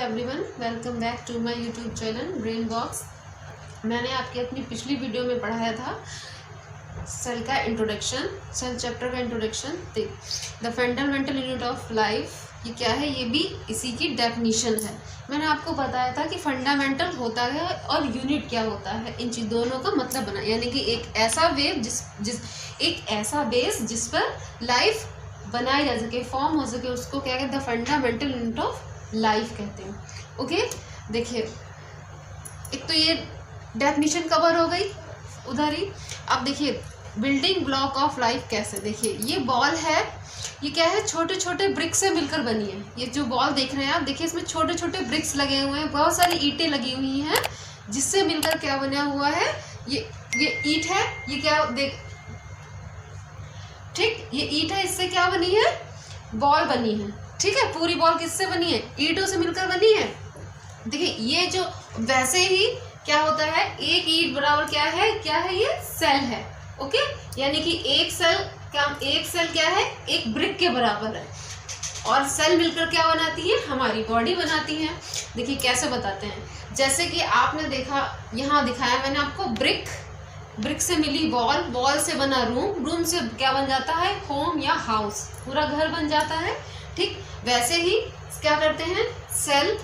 Everyone, welcome back to my YouTube channel Brain Box. मैंने आपकी अपनी पिछली वीडियो में पढ़ाया था सेल का इंट्रोडक्शन, सेल चैप्टर का introduction. The fundamental unit of life, ये क्या है, ये भी इसी की डेफिनेशन है। मैंने आपको बताया था कि फंडामेंटल होता है और यूनिट क्या होता है, इन चीज दोनों का मतलब बना, यानी कि एक ऐसा वेव एक ऐसा बेस जिस पर लाइफ बनाई जा सके, फॉर्म हो सके, उसको क्या कहते हैं, फंडामेंटल यूनिट ऑफ लाइफ कहते हैं। ओके, देखिए एक तो ये डेफिनेशन कवर हो गई उधर ही। अब देखिए बिल्डिंग ब्लॉक ऑफ लाइफ कैसे, देखिए ये बॉल है, ये क्या है, छोटे छोटे ब्रिक्स से मिलकर बनी है। ये जो बॉल देख रहे हैं आप, देखिए इसमें छोटे छोटे ब्रिक्स लगे हुए हैं, बहुत सारी ईंटें लगी हुई हैं, जिससे मिलकर क्या बना हुआ है, ये ईंट है, ये क्या देख, ठीक, ये ईंट है, इससे क्या बनी है, बॉल बनी है। ठीक है, पूरी बॉल किससे बनी है, ईंटों से मिलकर बनी है। देखिए ये जो, वैसे ही क्या होता है, एक ईंट बराबर क्या है, ये सेल है। ओके, यानी कि एक सेल क्या है, एक ब्रिक के बराबर है, और सेल मिलकर क्या बनाती है, हमारी बॉडी बनाती है। देखिए कैसे बताते हैं, जैसे कि आपने देखा, यहाँ दिखाया मैंने आपको, ब्रिक से मिली बॉल, बॉल से बना रूम से क्या बन जाता है, होम या हाउस, पूरा घर बन जाता है। ठीक, वैसे ही क्या करते हैं, सेल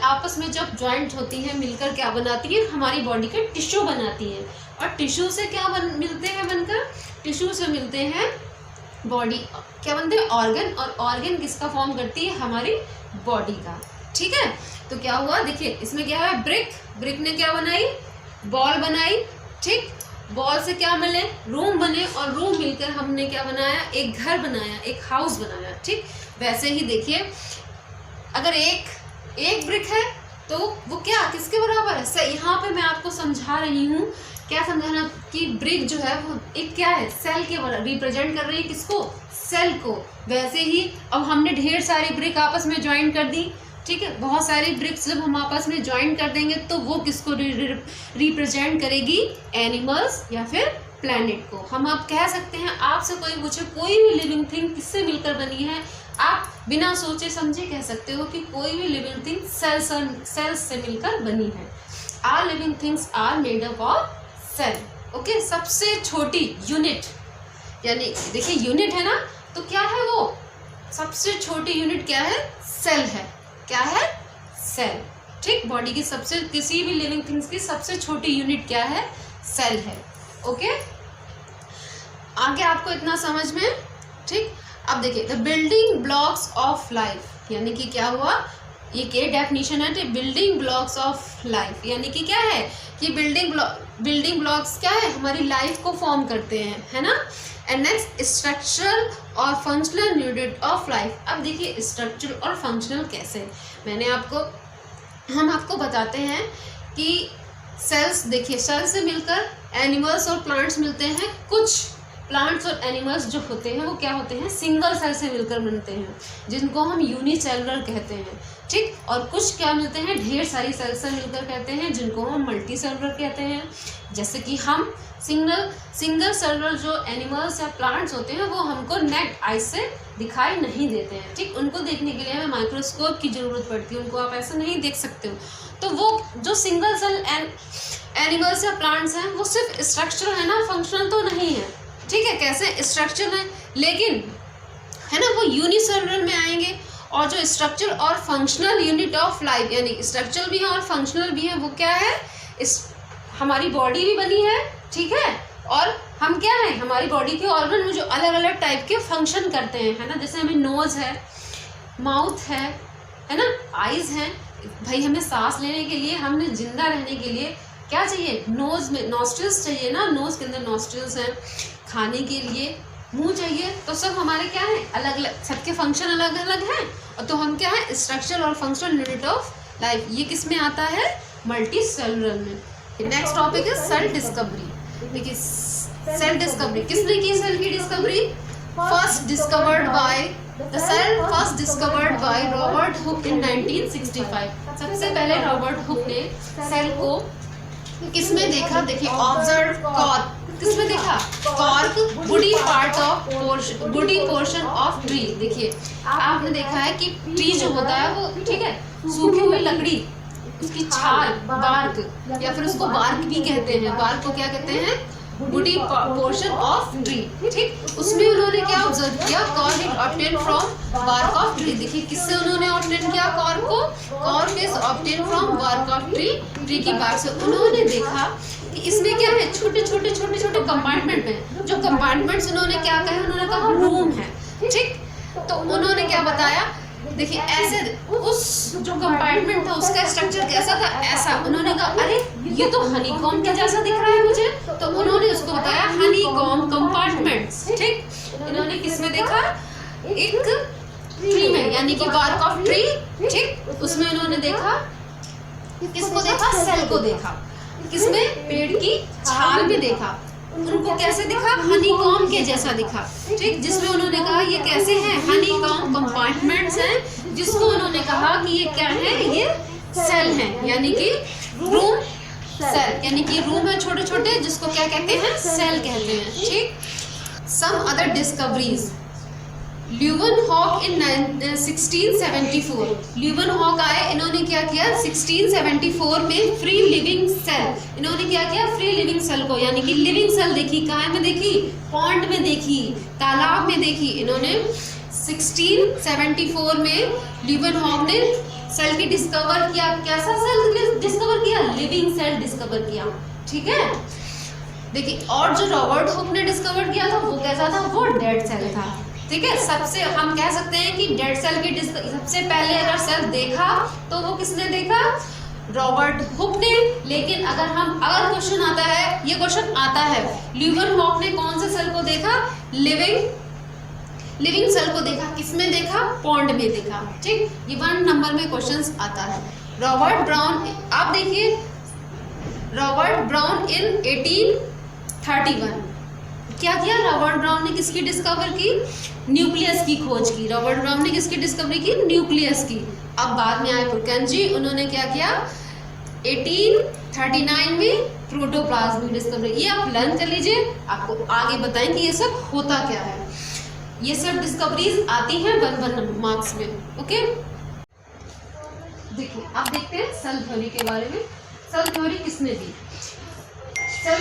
आपस में जब ज्वाइंट होती हैं, मिलकर क्या बनाती है, हमारी बॉडी के टिश्यू बनाती है। और टिश्यू से क्या मिलते हैं बनकर, टिश्यू से मिलते हैं बॉडी, क्या बनते हैं, ऑर्गन, और ऑर्गन किसका फॉर्म करती है, हमारी बॉडी का। ठीक है, तो क्या हुआ, देखिए इसमें क्या है, ब्रिक ने क्या बनाई, बॉल बनाई। ठीक, बॉल से क्या मिले, रूम बने, और रूम मिलकर हमने क्या बनाया, एक घर बनाया, एक हाउस बनाया। ठीक, वैसे ही देखिए अगर एक ब्रिक है तो वो क्या किसके बराबर है, यहाँ पे मैं आपको समझा रही हूँ, क्या समझाना, कि ब्रिक जो है वो एक क्या है, सेल के बराबर रिप्रेजेंट कर रही है, किसको, सेल को। वैसे ही अब हमने ढेर सारी ब्रिक आपस में ज्वाइन कर दी। ठीक है, बहुत सारी ब्रिक्स जब हम आपस में ज्वाइन कर देंगे तो वो किसको रिप्रेजेंट करेगी, एनिमल्स या फिर प्लैनेट को। हम आप कह सकते हैं, आपसे कोई पूछे कोई भी लिविंग थिंग किससे मिलकर बनी है, आप बिना सोचे समझे कह सकते हो कि कोई भी लिविंग थिंग सेल्स से मिलकर बनी है। All living things are made up of cell. Okay, सबसे छोटी यूनिट, यानी देखिए यूनिट है ना, तो क्या है वो, सबसे छोटी यूनिट क्या है, सेल है। क्या है, सेल। ठीक, बॉडी की सबसे, किसी भी लिविंग थिंग्स की सबसे छोटी यूनिट क्या है, सेल है। ओके, आगे आपको इतना समझ में। ठीक, अब देखिए the building blocks of life, यानी कि क्या हुआ, ये क्या डेफिनेशन है, बिल्डिंग ब्लॉक्स ऑफ लाइफ, यानी कि क्या है, कि बिल्डिंग ब्लॉक्स क्या है, हमारी लाइफ को फॉर्म करते हैं, है ना। एंड नेक्स्ट, स्ट्रक्चरल और फंक्शनल यूनिट ऑफ लाइफ। अब देखिए स्ट्रक्चरल और फंक्शनल कैसे, हम आपको बताते हैं कि सेल्स, देखिए सेल से मिलकर एनिमल्स और प्लांट्स मिलते हैं। कुछ प्लांट्स और एनिमल्स जो होते हैं वो क्या होते हैं, सिंगल सेल से मिलकर बनते हैं, जिनको हम यूनिसेलुलर कहते हैं। ठीक, और कुछ क्या मिलते हैं, ढेर सारी सेल से मिलकर कहते हैं, जिनको हम मल्टी सेलुलर कहते हैं। जैसे कि हम सिंगल सेलुलर जो एनिमल्स या प्लांट्स होते हैं वो हमको नेट आई से दिखाई नहीं देते हैं। ठीक, उनको देखने के लिए हमें माइक्रोस्कोप की ज़रूरत पड़ती है, उनको आप ऐसे नहीं देख सकते हो। तो वो जो सिंगल सेल एनिमल्स या प्लांट्स हैं वो सिर्फ स्ट्रक्चरल है ना, फंक्शनल तो नहीं है। ठीक है, कैसे स्ट्रक्चरल है, लेकिन है ना वो यूनिसेलुलर में आएंगे। और जो स्ट्रक्चर और फंक्शनल यूनिट ऑफ लाइफ, यानी स्ट्रक्चरल भी है और फंक्शनल भी है, वो क्या है, हमारी बॉडी भी बनी है। ठीक है, और हम क्या है, हमारी बॉडी के ऑर्गन में जो अलग अलग टाइप के फंक्शन करते हैं, है ना, जैसे हमें नोज है, माउथ है ना, आईज हैं। भाई हमें सांस लेने के लिए, हमने जिंदा रहने के लिए क्या चाहिए, नोज में नॉस्ट्रिल्स चाहिए ना, नोज के अंदर नॉस्ट्रिल्स हैं, खाने के लिए मुंह चाहिए। तो सब हमारे क्या है, अलग अलग, सबके फंक्शन अलग अलग हैं। और तो हम क्या है, स्ट्रक्चर और फंक्शनल यूनिट ऑफ लाइफ, ये किस में आता है, मल्टी सेलुलर में। नेक्स्ट टॉपिक है सेल डिस्कवरी। देखिए सेल डिस्कवरी किसने की, सेल की discovery first discovered by Robert Hooke in 1965। सबसे पहले रॉबर्ट हुक ने सेल को किसमें देखा, देखिए ऑब्जर्व कॉर्क, किसमें देखा, cork woody part of woody portion of tree. देखिए आपने देखा है कि ट्री जो होता है वो, ठीक है, सूखी हुई लकड़ी, उसकी छाल, बार्क, या फिर उसको बार्क भी कहते हैं, बार्क को क्या कहते हैं, वुडी पोर्शन ऑफ ट्री, ठीक। उसमें उन्होंने क्या ऑब्जर्व किया, cork is obtain from bark of tree. देखिए किससे उन्होंने ऑब्टेन किया कॉर्क को, cork is obtain from bark of tree, tree की बार्क से। उन्होंने देखा कि इसमें क्या है, छोटे छोटे कंपार्टमेंट है, जो कंपार्टमेंट्स उन्होंने क्या कहा, उन्होंने कहा रूम है, ठीक। तो उन्होंने क्या बताया, देखिए ऐसे उस जो कंपार्टमेंट था उसका स्ट्रक्चर कैसा था, ऐसा। उन्होंने कहा अरे ये तो हनीकॉम के जैसा दिख रहा है मुझे, तो उन्होंने उसको बताया हनीकॉम कंपार्टमेंट्स, ठीक। इन्होंने किसमें देखा, एक ट्री में, यानी कि बार्क ऑफ ट्री, ठीक। उसमें उन्होंने देखा, किसको देखा, सेल को देखा, किसमें, पेड़ की छाल में देखा। उनको कैसे दिखा, हनीकॉम के जैसा दिखा, ठीक। जिसमें उन्होंने कहा ये कैसे हैं, हनीकॉम कंपार्टमेंट्स हैं, जिसको उन्होंने कहा कि ये क्या है, ये सेल हैं, यानी कि रूम सेल, यानी कि रूम है छोटे छोटे, जिसको क्या कहते हैं, सेल कहते हैं, ठीक। सम अदर डिस्कवरीज, ल्यूवेनहॉक इन 1674, ल्यूवेनहॉक आए, इन्होंने क्या किया, 1674 में फ्री लिविंग सेल, इन्होंने क्या किया, फ्री लिविंग सेल को, यानी कि लिविंग सेल देखी, कहाँ में देखी, पॉन्ड में देखी, तालाब में देखी। इन्होंने 1674 में ल्यूवेनहॉक ने सेल की डिस्कवर किया, कैसा सेल डिस्कवर किया, लिविंग सेल डिस्कवर किया, ठीक है। देखिए और जो रॉबर्ट हुक ने डिस्कवर किया था वो कैसा था, वो डेड सेल था, ठीक है। सबसे हम कह सकते हैं कि डेड सेल की सबसे पहले अगर सेल देखा तो वो किसने देखा, रॉबर्ट हुक ने। लेकिन अगर क्वेश्चन आता है, ये क्वेश्चन आता है, ल्यूवेनहॉक ने कौन से सेल को देखा, लिविंग सेल को देखा, किसमें देखा, पॉन्ड में देखा, ठीक। ये 1 नंबर में क्वेश्चन आता है। रॉबर्ट ब्राउन, आप देखिए रॉबर्ट ब्राउन इन 1831 क्या किया, रॉबर्ट ब्राउन ने किसकी डिस्कवर की, न्यूक्लियस की खोज की। रॉबर्ट ब्राउन ने किसकी डिस्कवरी की, न्यूक्लियस की। अब बाद में आए पुरकेंजी, उन्होंने क्या किया, 1839 में प्रोटोप्लाज्म की डिस्कवरी। ये आप लर्न कर लीजिए, आपको आगे बताएंगे ये सब होता क्या है। ये सब डिस्कवरीज आती हैं 1 मार्क्स में, ओके। देखिए अब देखते हैं सेल थ्योरी के बारे में। सेल थ्योरी किसने दी, सेल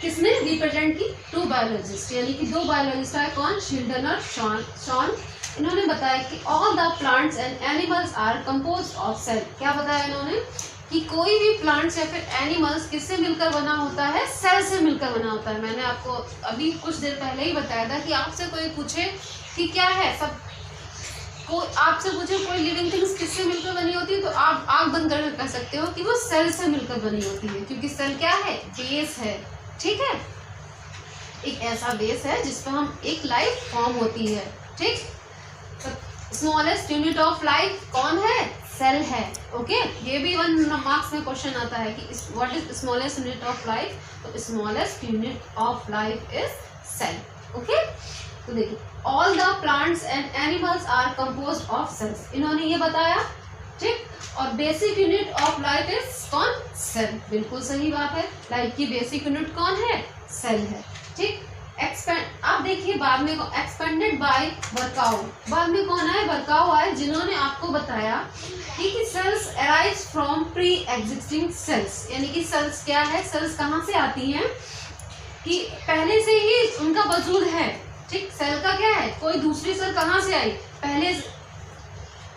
किसने रिप्रेजेंट की, 2 बायोलॉजिस्ट, यानी कि 2 बायोलॉजिस्ट आए, कौन, शिल्डन और शॉन। इन्होंने बताया कि all the plants and animals are composed of cell. क्या बताया इन्होंने, कि कोई भी प्लांट्स या फिर एनिमल्स किससे मिलकर बना होता है, सेल से मिलकर बना होता है। मैंने आपको अभी कुछ देर पहले ही बताया था कि आपसे कोई पूछे कि क्या है, सब को आपसे पूछे कोई लिविंग थिंग्स किससे मिलकर बनी होती है, तो आप आँख बंद कर कह सकते हो कि वो सेल से मिलकर बनी होती है, क्योंकि सेल क्या है, बेस है, ठीक है। एक ऐसा बेस है जिस पर हम एक लाइफ फॉर्म होती है, ठीक। स्मॉलेस्ट यूनिट ऑफ लाइफ कौन है, सेल है, ओके। ये भी 1 मार्क्स में क्वेश्चन आता है कि what is smallest unit of life, तो smallest unit of life is cell, okay. तो देखिए all the plants and animals are composed of cells, इन्होंने ये बताया, ठीक। और basic unit of life is कौन, सेल, बिल्कुल सही बात है। लाइफ की बेसिक यूनिट कौन है, सेल है, ठीक। आप देखिए बाद में एक्सपेंडेड बाय बर्काउ, बाद में कौन आए, बर्काउ आए, जिन्होंने आपको बताया कि cells arise from pre existing cells, यानी कि सेल्स क्या है, सेल्स कहाँ से आती हैं, कि पहले से ही उनका वजूद है, ठीक। सेल का क्या है, कोई दूसरी सेल कहाँ से आई,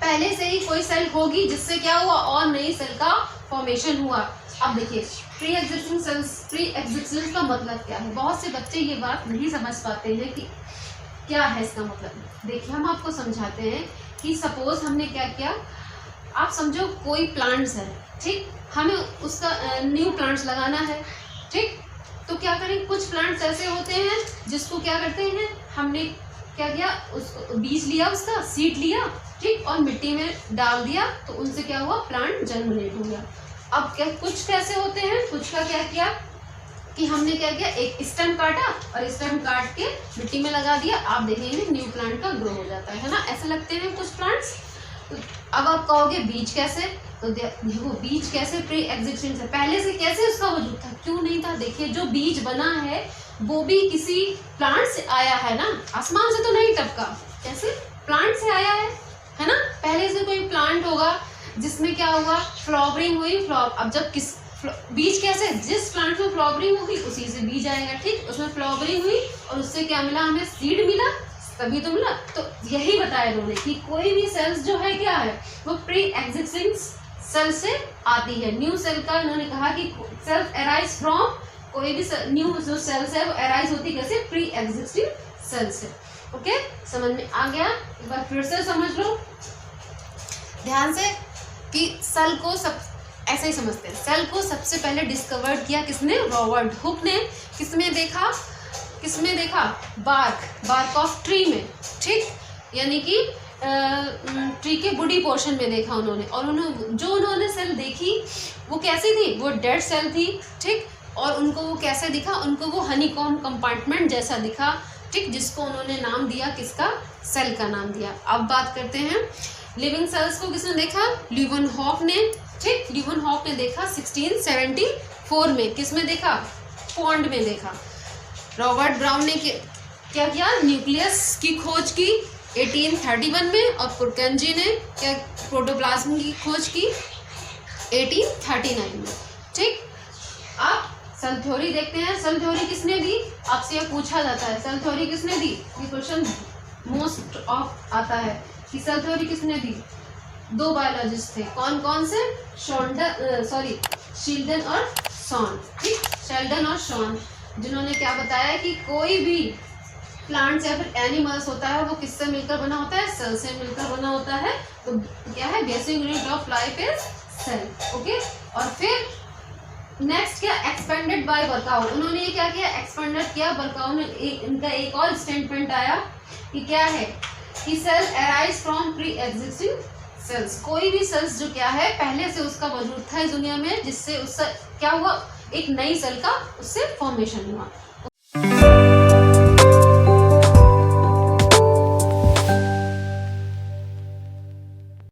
पहले से ही कोई सेल होगी जिससे क्या हुआ, और नई सेल का फॉर्मेशन हुआ। अब देखिए pre existing sales, pre existence का मतलब क्या है, बहुत से बच्चे ये बात नहीं समझ पाते हैं कि क्या है इसका मतलब। देखिए हम आपको समझाते हैं कि सपोज हमने क्या किया, आप समझो कोई प्लांट्स है, ठीक, हमें उसका न्यू प्लांट्स लगाना है, ठीक। तो क्या करें, कुछ प्लांट्स ऐसे होते हैं जिसको क्या करते हैं, हमने क्या किया, उसको बीज लिया, उसका सीड लिया, ठीक, और मिट्टी में डाल दिया, तो उनसे क्या हुआ, प्लांट जर्मिनेट हो गया। अब क्या कुछ कैसे होते हैं, कुछ का क्या किया कि हमने क्या किया, एक स्टेम काटा और स्टेम काट के मिट्टी में लगा दिया, आप देखेंगे न्यू प्लांट का ग्रो हो जाता है ना, ऐसे लगते हैं कुछ प्लांट्स। तो अब आप कहोगे बीज कैसे, तो देखो बीज कैसे प्री एग्जिस्टिंग से, पहले से कैसे उसका वजूद था, क्यों नहीं था। देखिए जो बीज बना है वो भी किसी प्लांट से आया है ना, आसमान से तो नहीं टपका, कैसे प्लांट से आया है ना। पहले से कोई प्लांट होगा जिसमें क्या हुआ, फ्लावरिंग हुई। अब जब किस बीज कैसे, जिस प्लांट में फ्लावरिंग होगी उसी से बीज आएगा, ठीक। उसमें फ्लावरिंग हुई और उससे क्या मिला, हमें सीड मिला, तभी तो मिला। तो यही बताया उन्होंने कि कोई भी सेल्स जो है क्या है, वो प्री एग्जिस्टिंग सेल से आती है। न्यू सेल का उन्होंने कहा कि सेल्स अराइज फ्रॉम, कोई भी न्यू जो सेल्स है वो अराइज होती कैसे, प्री एग्जिस्टिंग सेल से। ओके, समझ में आ गया। एक बार फिर से समझ लो ध्यान से कि सेल को सब ऐसे ही समझते हैं। सेल को सबसे पहले डिस्कवर किया किसने, रॉबर्ट हुक ने। किसमें देखा, किसमें देखा, बार्क ऑफ ट्री में, ठीक, यानी कि ट्री के बॉडी पोर्शन में देखा उन्होंने। और उन्होंने सेल देखी वो कैसी थी, वो डेड सेल थी, ठीक। और उनको वो कैसे दिखा, उनको वो हनीकॉम्ब कंपार्टमेंट जैसा दिखा, ठीक, जिसको उन्होंने नाम दिया, किसका, सेल का नाम दिया। अब बात करते हैं लिविंग सेल्स को किसने देखा, ल्यूवेनहॉफ ने, ठीक। ल्यूवेनहॉफ ने देखा 1674 में, किसमें देखा, पॉन्ड में देखा। रॉबर्ट ब्राउन ने क्या किया, न्यूक्लियस की खोज की 1831 में। और पुरकेंजी ने क्या, प्रोटोप्लाज्म की खोज की 1839 में, ठीक। अब सेल थ्योरी देखते हैं। सेल थ्योरी किसने दी, आपसे यह पूछा जाता है, सेल थ्योरी किसने दी, ये क्वेश्चन मोस्ट ऑफ आता है कि सेल थ्योरी किसने दी। दो बायोलॉजिस्ट थे, कौन कौन से, शील्डन और शॉन, ठीक। शेल्डन और शॉन, जिन्होंने क्या बताया कि कोई भी प्लांट्स या फिर एनिमल्स होता है वो किससे मिलकर बना होता है, सेल से मिलकर बना होता है। तो क्या है, basic unit of life is cell. Okay, और फिर नेक्स्ट क्या, एक्सपेंडेड बाय बर्काउ। उन्होंने ये क्या किया, एक्सपेंडेड किया। बर्काउ ने इनका एक और स्टेटमेंट आया कि क्या है, कि cell arise from pre existing cells. कोई भी सेल्स जो क्या है, पहले से उसका वजूद था इस दुनिया में, जिससे उससे क्या हुआ, एक नई सेल का उससे फॉर्मेशन हुआ।